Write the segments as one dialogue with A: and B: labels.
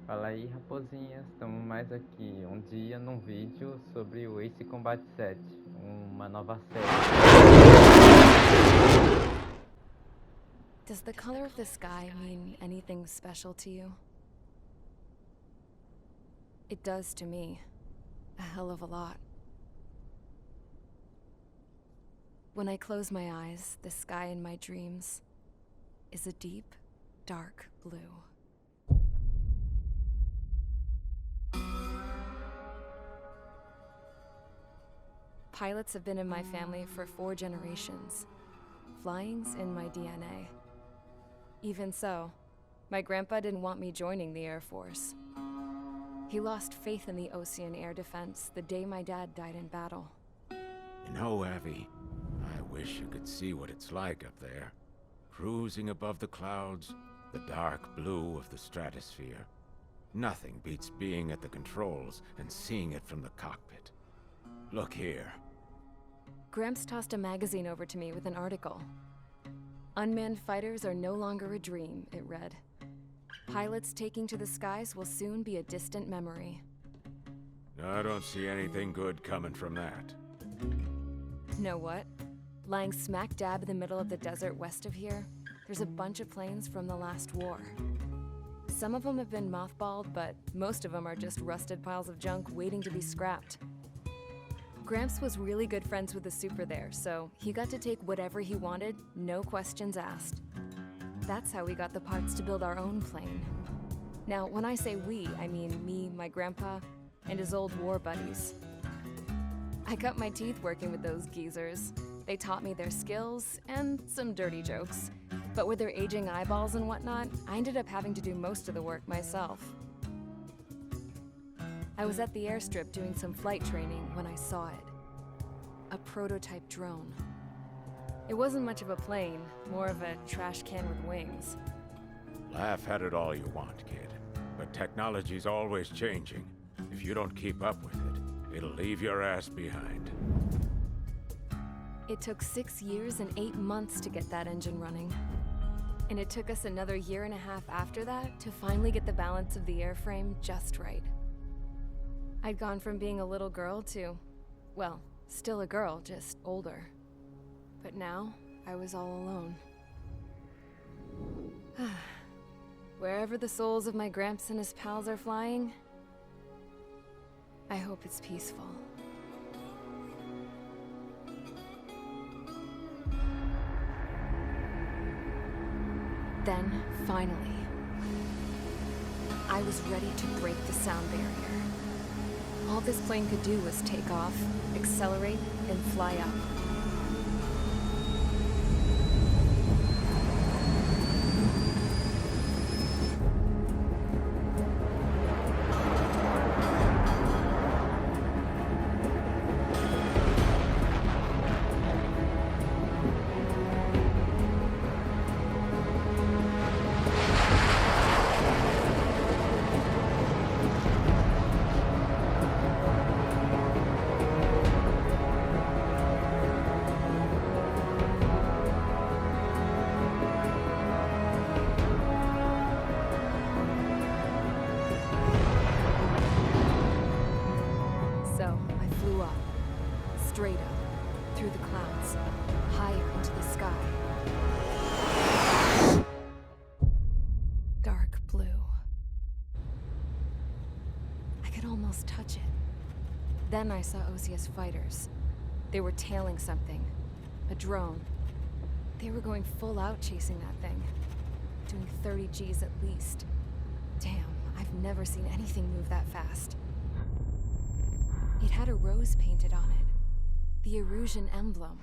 A: Fala aí, raposinhas, estamos mais aqui um dia num vídeo sobre o Ace Combat 7, uma nova série.
B: Does the color of the sky mean anything special to you? It does to me. A hell of a lot. When I close my eyes, the sky in my dreams is a deep, dark blue. Pilots have been in my family for 4 generations. Flying's in my DNA. Even so, my grandpa didn't want me joining the Air Force. He lost faith in the ocean air defense the day my dad died in battle.
C: You know, Abby, I wish you could see what it's like up there. Cruising above the clouds, the dark blue of the stratosphere. Nothing beats being at the controls and seeing it from the cockpit. Look here.
B: Gramps tossed a magazine over to me with an article. Unmanned fighters are no longer a dream, it read. Pilots taking to the skies will soon be a distant memory.
C: I don't see anything good coming from that.
B: Know what? Lying smack dab in the middle of the desert west of here, there's a bunch of planes from the last war. Some of them have been mothballed, but most of them are just rusted piles of junk waiting to be scrapped. Gramps was really good friends with the super there, so he got to take whatever he wanted, no questions asked. That's how we got the parts to build our own plane. Now, when I say we, I mean me, my grandpa, and his old war buddies. I cut my teeth working with those geezers. They taught me their skills and some dirty jokes. But with their aging eyeballs and whatnot, I ended up having to do most of the work myself. I was at the airstrip doing some flight training when I saw it. A prototype drone. It wasn't much of a plane, more of a trash can with wings.
C: Laugh at it all you want, kid. But technology's always changing. If you don't keep up with it, it'll leave your ass behind.
B: It took 6 years and 8 months to get that engine running. And it took us another 1.5 years after that to finally get the balance of the airframe just right. I'd gone from being a little girl to, well, still a girl, just older. But now, I was all alone. Wherever the souls of my Gramps and his pals are flying, I hope it's peaceful. Then, finally, I was ready to break the sound barrier. All this plane could do was take off, accelerate, and fly up. Straight up, through the clouds, higher into the sky. Dark blue. I could almost touch it. Then I saw Osia's fighters. They were tailing something. A drone. They were going full out chasing that thing. Doing 30 Gs at least. Damn, I've never seen anything move that fast. It had a rose painted on it. The Erusian emblem.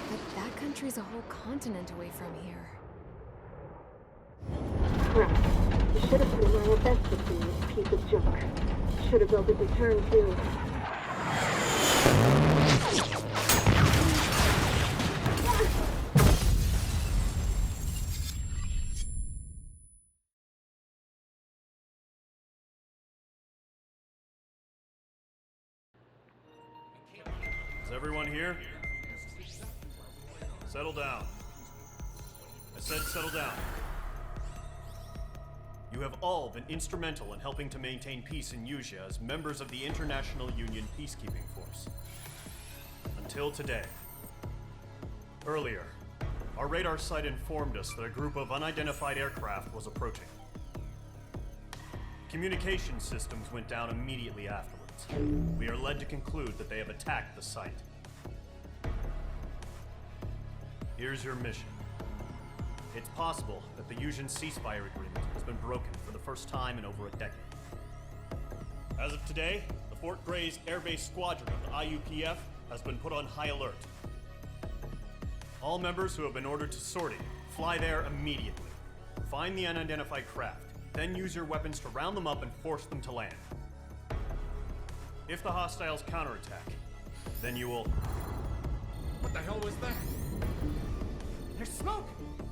B: But that country's a whole continent away from here.
D: Crap. You should have been my best with this piece of junk. Should have built a return too.
E: Is everyone here? Settle down. I said settle down. You have all been instrumental in helping to maintain peace in Usea as members of the International Union Peacekeeping Force. Until today. Earlier, our radar site informed us that a group of unidentified aircraft was approaching. Communication systems went down immediately afterwards. We are led to conclude that they have attacked the site. Here's your mission. It's possible that the Usean ceasefire agreement has been broken for the first time in over a decade. As of today, the Fort Gray's Air Base Squadron of the IUPF has been put on high alert. All members who have been ordered to sortie, fly there immediately. Find the unidentified craft, then use your weapons to round them up and force them to land. If the hostiles counterattack, then you will...
F: What the hell was that? There's smoke!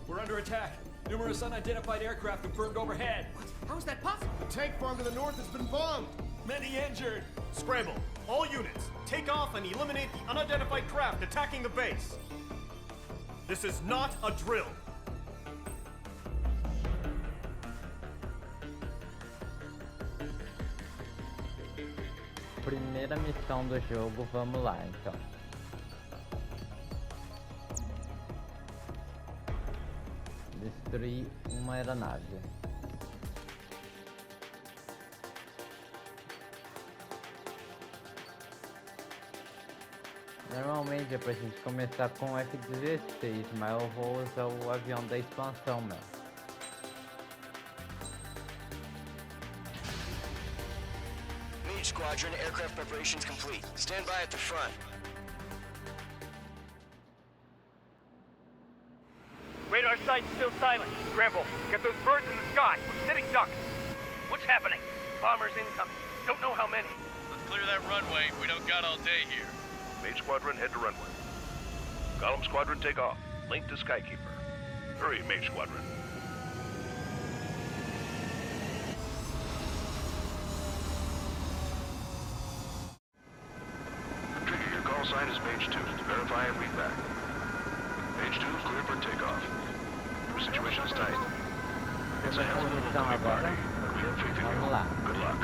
F: We're under attack. Numerous unidentified aircraft confirmed overhead. What? How is that possible?
G: The tank farm to the north has been bombed!
F: Many injured!
E: Scramble! All units, take off and eliminate the unidentified craft attacking the base! This is not a drill!
A: Primeira missão do jogo, vamos lá então. Destruir uma aeronave. Normalmente é pra gente começar com o F-16, mas eu vou usar o avião da expansão mesmo.
H: Squadron, aircraft preparations complete. Stand by at the front.
I: Radar site's still silent. Scramble. Get those birds in the sky. We're sitting ducks. What's happening? Bombers incoming. Don't know how many.
J: Let's clear that runway. We don't got all day here.
K: Main Squadron, head to runway. Column Squadron, take off. Link to Skykeeper. Hurry, Main Squadron. Sign is page 2. Verify and read back. Page 2, clear for takeoff. Your situation is tight. It's a hell of a little dummy party, but we have faith in you. Good luck.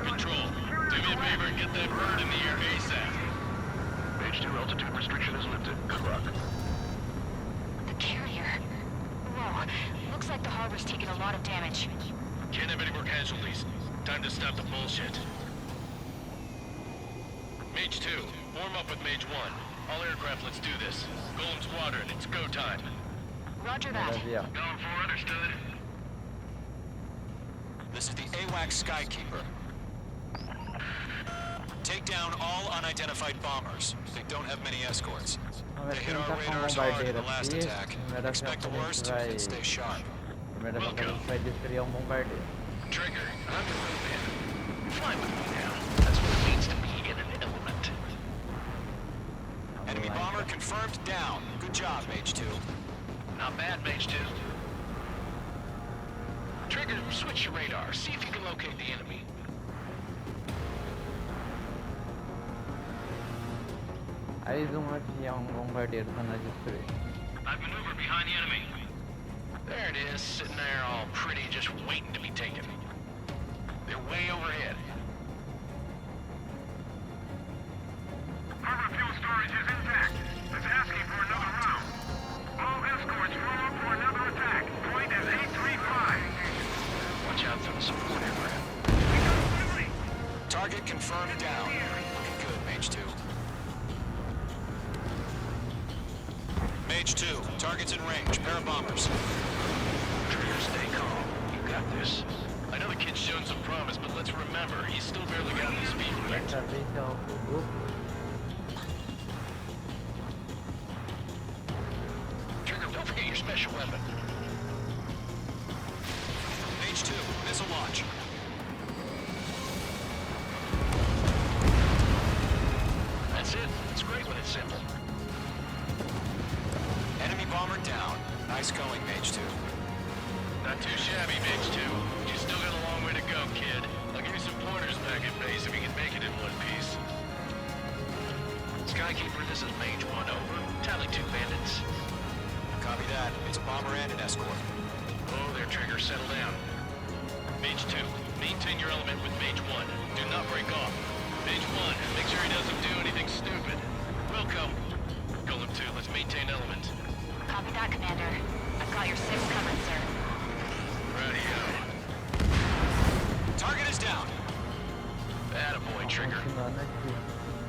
J: Control, do me a favor and get that bird in the air ASAP.
K: Page 2, altitude restriction is lifted. Good luck.
L: The carrier. Whoa. Looks like the harbor's taken a lot of damage.
J: Can't have any more casualties. Time to stop the bullshit. Mage 2, form up with Mage 1. All aircraft, let's do this. Golem's water, and it's go time.
L: Roger that.
J: Going for understood.
H: This is the AWAC Skykeeper. Take down all unidentified bombers. They don't have many escorts. They hit our radars hard in the last attack. Expect the worst and stay sharp.
A: Primeira vez que a gente vai destruir um bombardeiro.
J: Trigger,
K: I'm the move in. Fly with me now. That's what it means to be in an element.
H: Enemy bomber confirmed down. Good job, Mage 2.
K: Not bad, Mage 2. Trigger, switch your radar. See if you can locate the enemy.
A: Aí um avião bombardeiro pra nós destruir.
K: I've maneuvered behind the enemy. There it is, sitting there all pretty, just waiting to be taken. They're way overhead.
I: Harbor fuel storage is intact. It's asking for another round. All escorts roll up for another attack. Point is 835.
K: Watch out for the support aircraft.
H: Target confirmed down. Looking good, Mage 2. Mage 2, target's in range. Pair of bombers.
K: Trigger, stay calm. You got this.
J: I know the kid's shown some promise, but let's remember, he's still barely got his feet wet.
A: Dessa vez é o grupo.
K: Trigger, don't forget your special weapon.
H: Mage 2, missile launch.
K: That's it. It's great when it's simple.
H: Enemy bomber down. Nice going, Mage 2.
J: Not too shabby, Mage 2. You still got a long way to go, kid. I'll give you some pointers back at base if you can make it in one piece.
K: Skykeeper, this is Mage 1 over. Tally 2 bandits.
H: Copy that. It's a bomber and an escort.
K: Oh, there, Trigger, settle down.
J: Mage 2, maintain your element with Mage 1. Do not break off. Mage 1, make sure he doesn't do anything stupid. Welcome. Golem 2, let's maintain element.
L: Copy that, Commander. I've got your 6 covered, sir.
J: Radio. Target is down. Attaboy, Trigger.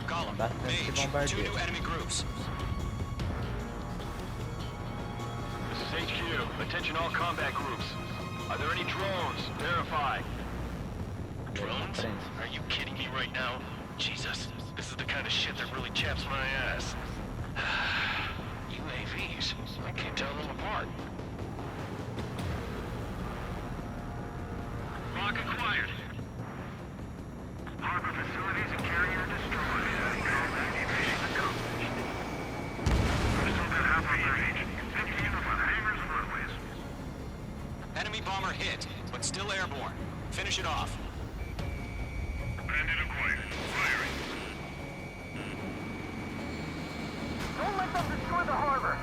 J: Column, Mage, 2 new enemy groups.
K: This is HQ. Attention all combat groups. Are there any drones? Verify.
J: Drones? Are you kidding me right now? Jesus, this is the kind of shit that really chaps my ass. UAVs? I can't tell them apart.
K: Lock acquired. Harbor facilities and carrier destroyed. Mission accomplished. We're still about halfway range. 50 units on hangars and runways.
H: Enemy bomber hit, but still airborne. Finish it off.
K: Bandit acquired. Firing.
I: Don't let them destroy the harbor!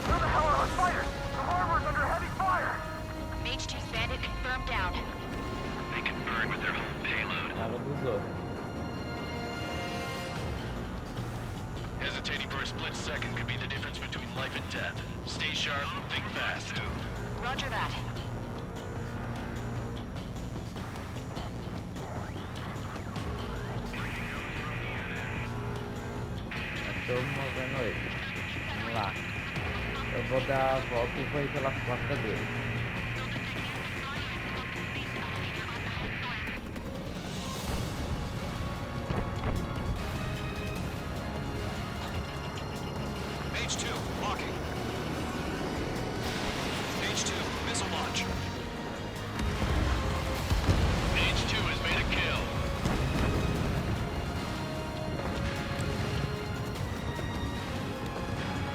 I: Where the hell are our fighters? The harbor's under heavy fire!
L: Mage 2's bandit confirmed down.
K: They can burn with their whole payload.
A: Nada dos outros.
J: Hesitating for a split second could be the difference between life and death. Stay sharp, think fast.
L: Roger that.
A: Estou movendo ele. Vamos lá. Eu vou dar a volta e vou ir pela porta dele.
H: Mage 2, locking. Mage 2, missile launch.
J: Mage 2 has made a kill.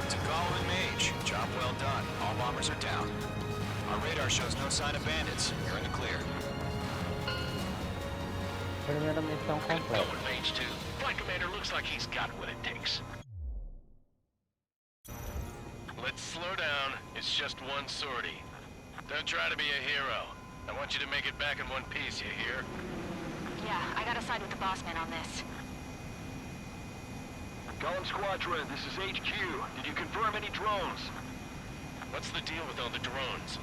H: To Qual and Mage, job well done. All bombers are down. Our radar shows no sign of bandits. You're in the clear.
A: Primeira missão completa.
J: With Mage 2. Flight Commander looks like he's got what it takes. Let's slow down. It's just one sortie. Don't try to be a hero. I want you to make it back in one piece, you hear?
L: Yeah, I gotta side with the boss man on this.
K: Golem Squadron, this is HQ. Did you confirm any drones?
J: What's the deal with all the drones?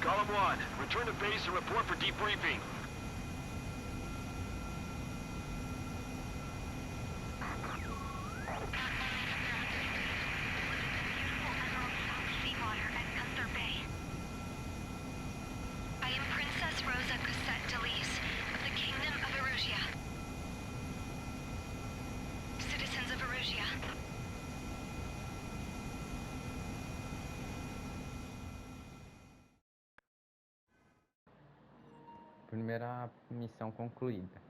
K: Golem 1, return to base and report for debriefing.
L: I am Princess Rosa Cassette Delise of the Kingdom of Erusia. Citizens of Erusia.
A: Primeira missão concluída.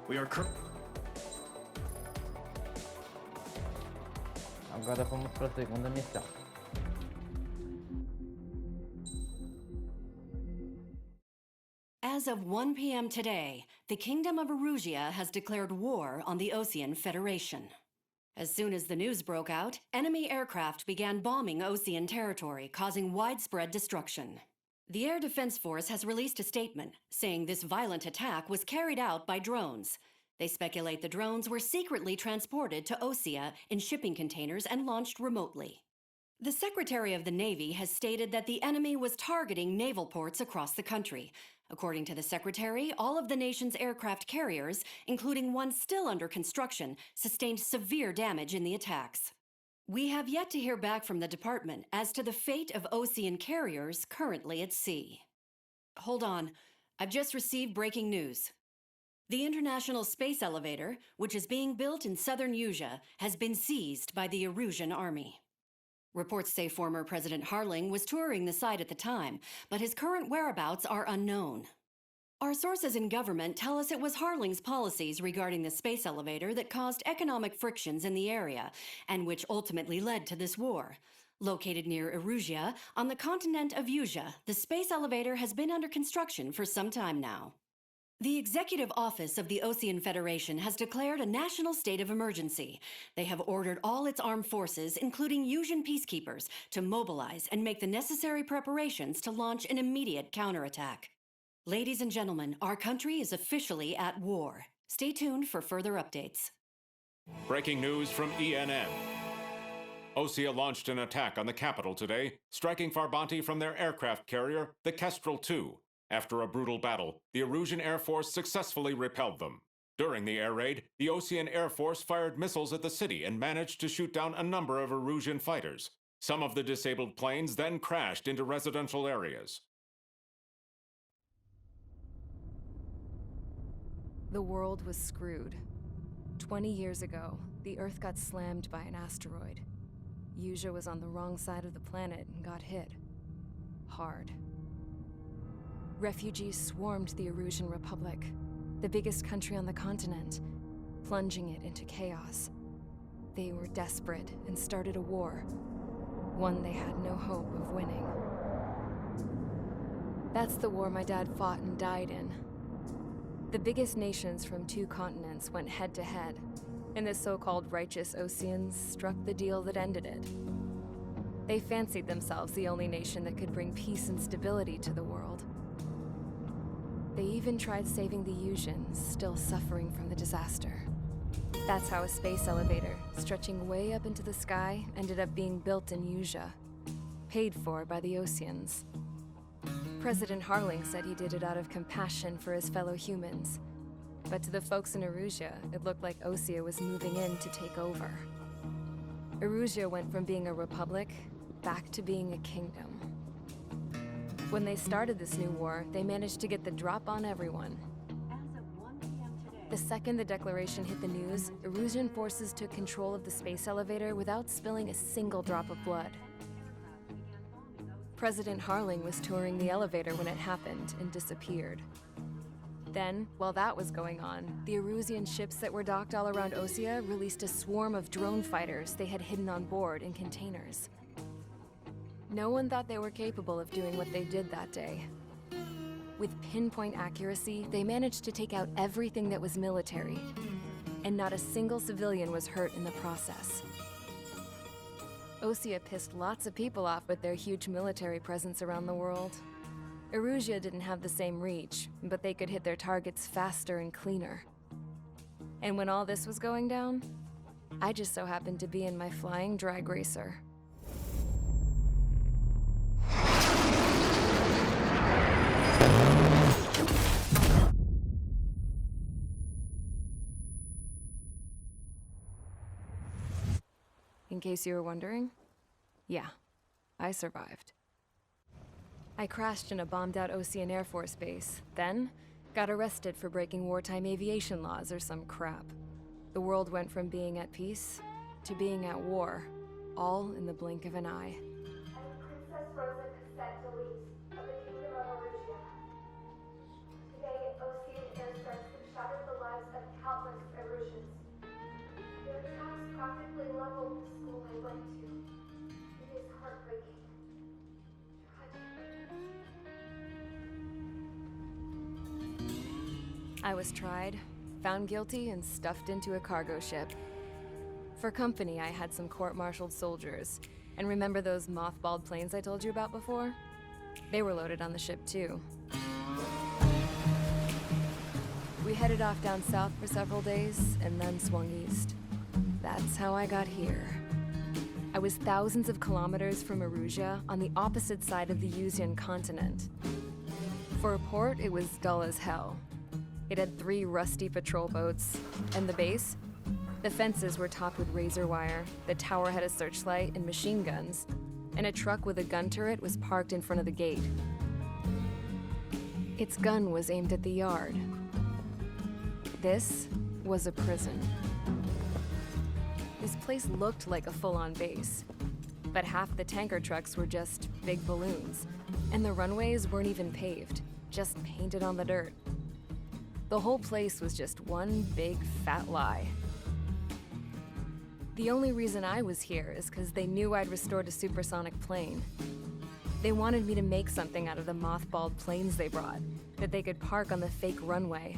E: We are
A: Agora vamos para a segunda missão.
M: As of 1 p.m. today, the Kingdom of Erusia has declared war on the Osean Federation. As soon as the news broke out, enemy aircraft began bombing Osean territory, causing widespread destruction. The Air Defense Force has released a statement saying this violent attack was carried out by drones. They speculate the drones were secretly transported to Osea in shipping containers and launched remotely. The Secretary of the Navy has stated that the enemy was targeting naval ports across the country. According to the Secretary, all of the nation's aircraft carriers, including one still under construction, sustained severe damage in the attacks. We have yet to hear back from the department as to the fate of Osean carriers currently at sea. Hold on, I've just received breaking news. The International Space Elevator, which is being built in southern Usea, has been seized by the Erusian Army. Reports say former President Harling was touring the site at the time, but his current whereabouts are unknown. Our sources in government tell us it was Harling's policies regarding the space elevator that caused economic frictions in the area, and which ultimately led to this war. Located near Erusia, on the continent of Usea, the space elevator has been under construction for some time now. The Executive Office of the Ocean Federation has declared a national state of emergency. They have ordered all its armed forces, including Yusian peacekeepers, to mobilize and make the necessary preparations to launch an immediate counterattack. Ladies and gentlemen, our country is officially at war. Stay tuned for further updates.
C: Breaking news from ENN. Osea launched an attack on the capital today, striking Farbanti from their aircraft carrier, the Kestrel II. After a brutal battle, the Erusian Air Force successfully repelled them. During the air raid, the Ocean Air Force fired missiles at the city and managed to shoot down a number of Erusian fighters. Some of the disabled planes then crashed into residential areas.
B: The world was screwed. 20 years ago, the Earth got slammed by an asteroid. Yusia was on the wrong side of the planet and got hit. Hard. Refugees swarmed the Erusian Republic, the biggest country on the continent, plunging it into chaos. They were desperate and started a war, one they had no hope of winning. That's the war my dad fought and died in. The biggest nations from 2 continents went head-to-head, and the so-called righteous Oceans struck the deal that ended it. They fancied themselves the only nation that could bring peace and stability to the world. They even tried saving the Yusians, still suffering from the disaster. That's how a space elevator, stretching way up into the sky, ended up being built in Yusia, paid for by the Oceans. President Harling said he did it out of compassion for his fellow humans. But to the folks in Erusia, it looked like Osea was moving in to take over. Erusia went from being a republic back to being a kingdom. When they started this new war, they managed to get the drop on everyone. The second the declaration hit the news, Erusian forces took control of the space elevator without spilling a single drop of blood. President Harling was touring the elevator when it happened and disappeared. Then, while that was going on, the Erusian ships that were docked all around Osea released a swarm of drone fighters they had hidden on board in containers. No one thought they were capable of doing what they did that day. With pinpoint accuracy, they managed to take out everything that was military, and not a single civilian was hurt in the process. Osea pissed lots of people off with their huge military presence around the world. Erusia didn't have the same reach, but they could hit their targets faster and cleaner. And when all this was going down, I just so happened to be in my flying drag racer. In case you were wondering, yeah, I survived. I crashed in a bombed-out Ocean Air Force base, then got arrested for breaking wartime aviation laws or some crap. The world went from being at peace to being at war, all in the blink of an eye.
D: Princess Rosa Cassette Delete of the Kingdom of Erusia. Today, Ocean airstrikes have shattered the lives of countless Erusians. Their attacks practically leveled the school I went to. It is heartbreaking.
B: I was tried, found guilty, and stuffed into a cargo ship. For company, I had some court-martialed soldiers. And remember those mothballed planes I told you about before? They were loaded on the ship too. We headed off down south for several days, and then swung east. That's how I got here. I was thousands of kilometers from Erusia, on the opposite side of the Yusian continent. For a port, it was dull as hell. It had 3 rusty patrol boats, and the base? The fences were topped with razor wire, the tower had a searchlight and machine guns, and a truck with a gun turret was parked in front of the gate. Its gun was aimed at the yard. This was a prison. This place looked like a full-on base, but half the tanker trucks were just big balloons, and the runways weren't even paved, just painted on the dirt. The whole place was just one big fat lie. The only reason I was here is because they knew I'd restored a supersonic plane. They wanted me to make something out of the mothballed planes they brought, that they could park on the fake runway.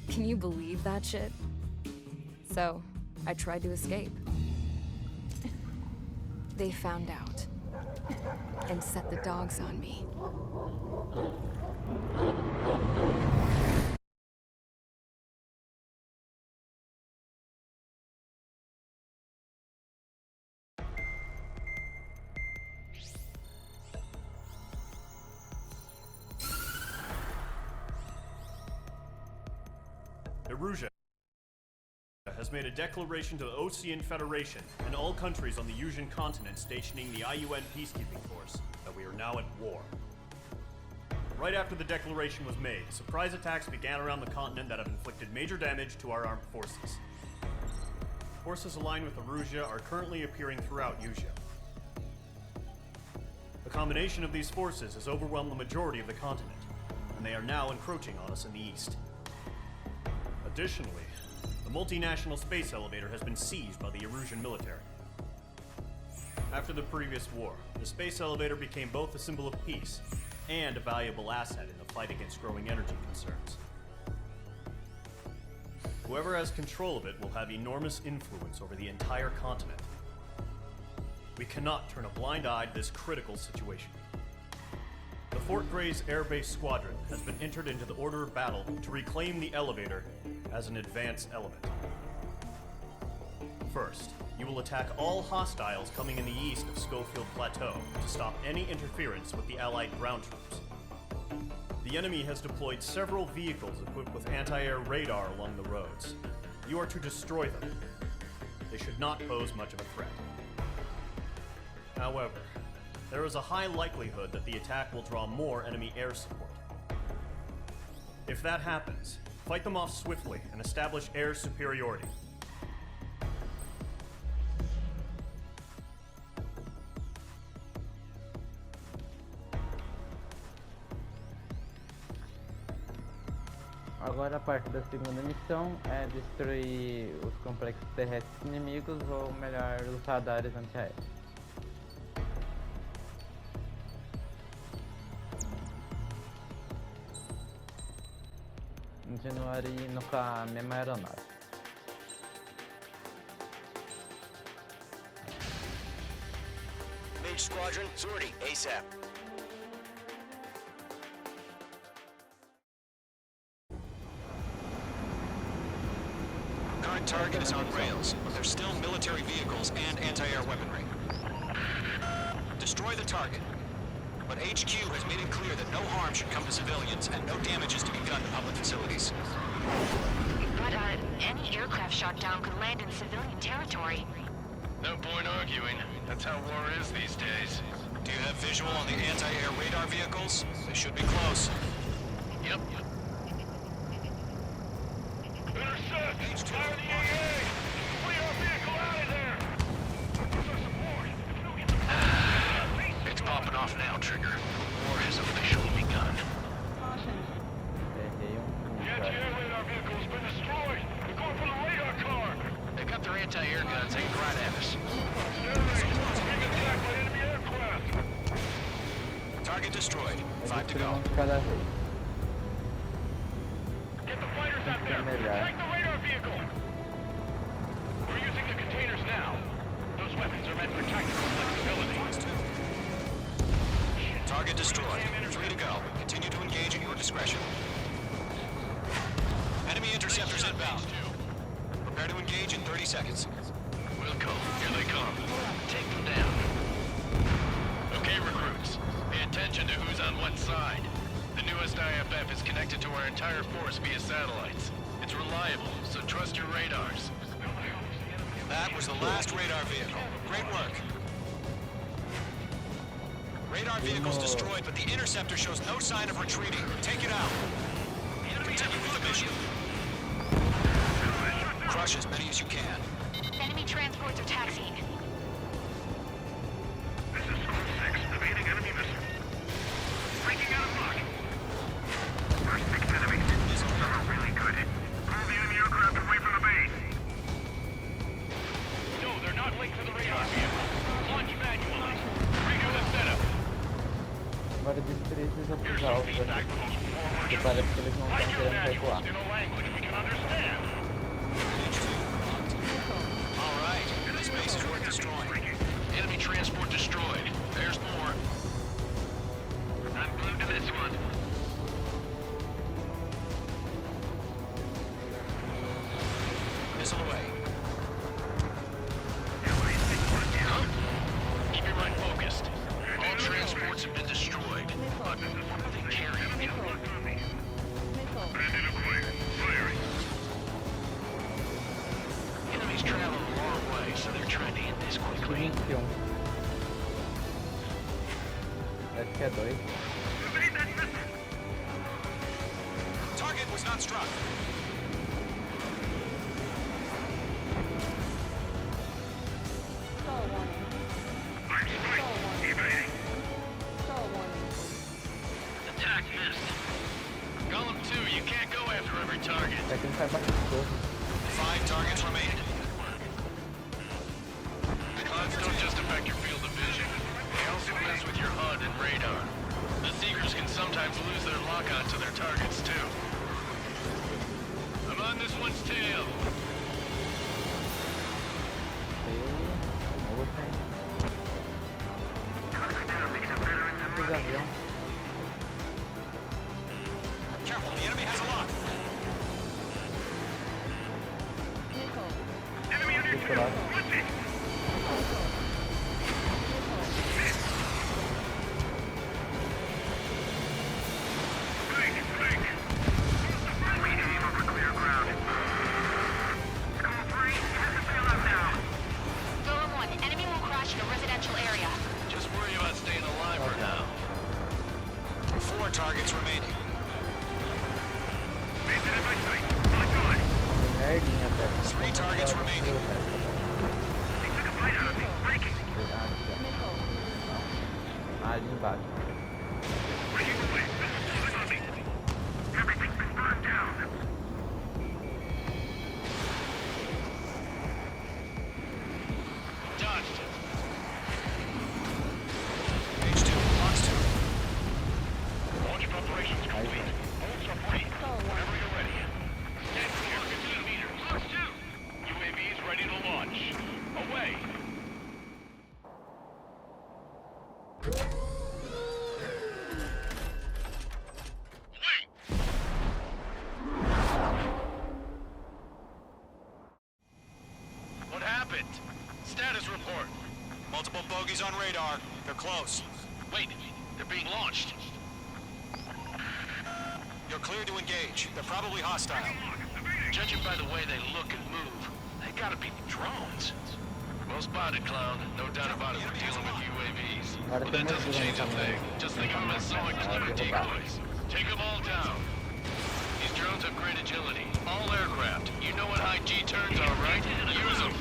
B: Can you believe that shit? So, I tried to escape. They found out and set the dogs on me.
E: Erusia has made a declaration to the Ocean Federation and all countries on the Eurasian continent stationing the IUN peacekeeping force that we are now at war. Right after the declaration was made, surprise attacks began around the continent that have inflicted major damage to our armed forces. Forces aligned with Erusia are currently appearing throughout Eurasia. The combination of these forces has overwhelmed the majority of the continent, and they are now encroaching on us in the east. Additionally, the multinational space elevator has been seized by the Erusian military. After the previous war, the space elevator became both a symbol of peace and a valuable asset in the fight against growing energy concerns. Whoever has control of it will have enormous influence over the entire continent. We cannot turn a blind eye to this critical situation. The Fort Gray's Air Base Squadron has been entered into the order of battle to reclaim the elevator as an advance element. First, you will attack all hostiles coming in the east of Schofield Plateau to stop any interference with the Allied ground troops. The enemy has deployed several vehicles equipped with anti-air radar along the roads. You are to destroy them. They should not pose much of a threat. However, there is a high likelihood that the attack will draw more enemy air support. If that happens, fight them off swiftly and establish air superiority.
A: Agora a parte da segunda missão é destruir os complexos terrestres inimigos, ou melhor, os radares antiaéreos. Continuarei indo com a mesma aeronave.
N: Mage Squadron, sortie, ASAP.
H: Current target is on rails, but there's still military vehicles and anti-air weaponry. Destroy the target. But HQ has made it clear that no harm should come to civilians and no damage is to be done to public facilities.
L: But, any aircraft shot down could land in civilian territory.
J: No point arguing. That's how war is these days.
H: Do you have visual on the anti-air radar vehicles? They should be close.
J: Yep.
I: Intercept! Fire the AA! Flee our vehicle out of there!
J: It's popping off now, Trigger. War has officially begun.
I: The anti-air radar vehicle's been destroyed! They're going for the radar car!
J: They got their anti-air guns aimed right at us.
I: Being attacked by enemy aircraft!
H: Target destroyed. 5 to go.
I: Get the fighters out there! Attack the radar vehicle! We're using the containers now. Those weapons are meant for tactical flexibility.
H: Target destroyed. 3 to go. Continue to engage at your discretion. Enemy interceptors inbound. Prepare to engage in 30 seconds.
J: Wilco, here they come. Take them down. Okay, recruits. Pay attention to who's on what side. The newest IFF is connected to our entire force via satellites. It's reliable, so trust your radars.
H: That was the last radar vehicle. Great work. Radar vehicle's destroyed, but the interceptor shows no sign of retreating. Take it out. Continue with the mission. Crush as many as you can.
L: Enemy transports are taxiing.
I: This is Squad 6, evading enemy missile. Breaking out of luck. First 6 enemies. Some are really good. Pull the enemy aircraft away from the base. No, they're not linked to the radar vehicle. Launch manually. Redo the setup.
A: Agora destruir esses outros alvos aqui. Porque parece que eles não estão querendo recuar.
J: Alright, this base is worth destroying. Enemy transport destroyed. There's more. I'm glued to this one. Missile away. Keep your mind focused. All transports have been destroyed. What are they carrying? Enemies travel a long way, so they're trying to hit this quickly.
A: 21. Acho que é 2.
H: Target was not struck.
J: Attack missed. Golem 2, you can't go after every target.
A: É que não sai bastante.
H: 5 targets remain.
J: Clouds don't just affect your field of vision. They also mess with your HUD and radar. The Seekers can sometimes lose their lock-on to their targets, too. I'm on this one's tail.
H: Careful, the enemy has a lock.
L: Golem 1, enemy will crash in a residential area.
J: Just worry about staying alive for now.
H: 4 targets remaining.
A: Merdinha, velho.
H: 3 targets remaining.
A: Ali embaixo.
J: Dodged.
H: Page 2, box 2.
J: Launch preparations complete. Hold submarine. Whenever you're ready. Stand clear 15 meters. Box 2. UAVs ready to launch. Away. What happened? Status report.
H: Multiple bogies on radar. They're close.
J: Wait, they're being launched.
H: You're clear to engage. They're probably hostile.
J: Judging by the way they look and move, they gotta be drones. Well spotted, Clown. No doubt about it, we're dealing with UAVs. But that doesn't change a thing. Just think of them as solid clever decoys. Take them all down. These drones have great agility. All aircraft. You know what high G turns are, right? Use them.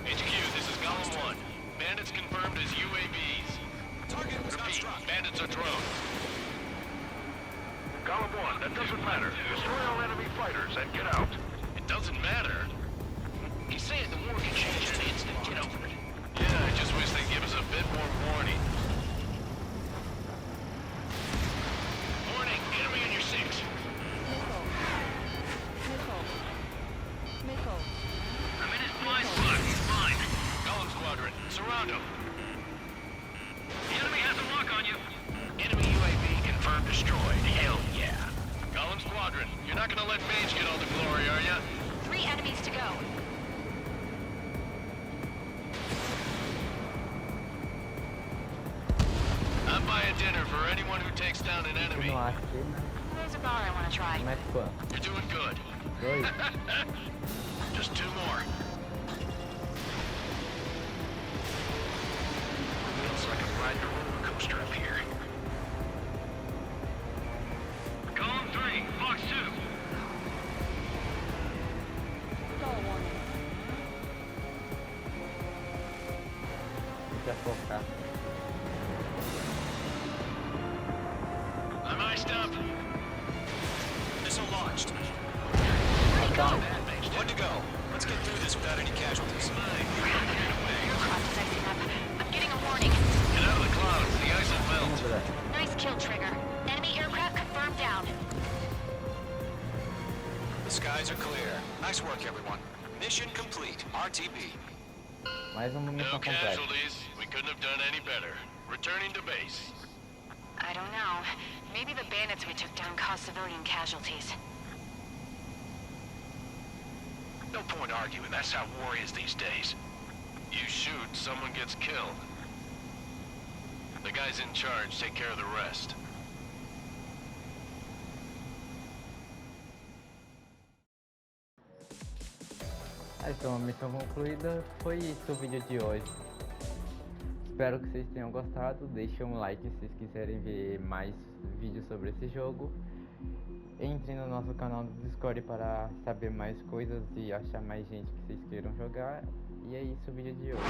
J: HQ, this is Golem 1. Bandits confirmed as UAVs.
H: Target was not
J: Repeat,
H: struck.
J: bandits are drones.
I: Golem 1, that doesn't matter. Destroy all enemy fighters and get out.
J: It doesn't matter.
N: He's saying the war can change in an instant. Get over it.
J: Yeah, I just wish they'd give us a bit more warning. Warning, enemy in your 6.
I: I'm in his blind spot. He's mine.
J: Golem Squadron, surround him.
I: The enemy has a lock on you.
J: Enemy UAV confirmed destroyed. Hell yeah. Golem Squadron, you're not gonna let Mage get all the glory, are ya?
L: 3 enemies to go.
J: I'm buying dinner for anyone who takes down an enemy.
A: Não acho que não.
L: There's a bar I want to try.
A: Mas quanto?
J: You're doing good.
A: 2.
J: Just 2 more.
N: Feels like I'm riding a roller coaster up here.
I: Golem 3, box 2.
A: Deixa eu focar.
J: I'm iced up.
H: Missile launched.
A: Down.
H: One to go. Let's get through this without any casualties.
L: Aircraft is icing up. I'm getting a warning.
J: Get out of the clouds. The ice will melt.
H: Skies are clear. Nice work, everyone. Mission complete. RTB.
A: Mais uma missão
J: No
A: completa.
J: casualties. We couldn't have done any better. Returning to base.
L: I don't know. Maybe the bandits we took down caused civilian casualties.
N: No point arguing. That's how war is these days.
J: You shoot, someone gets killed. The guys in charge take care of the rest.
A: Então, a missão concluída. Foi isso o vídeo de hoje. Espero que vocês tenham gostado. Deixem um like se vocês quiserem ver mais vídeos sobre esse jogo. Entre no nosso canal do Discord para saber mais coisas e achar mais gente que vocês queiram jogar. E é isso o vídeo de hoje.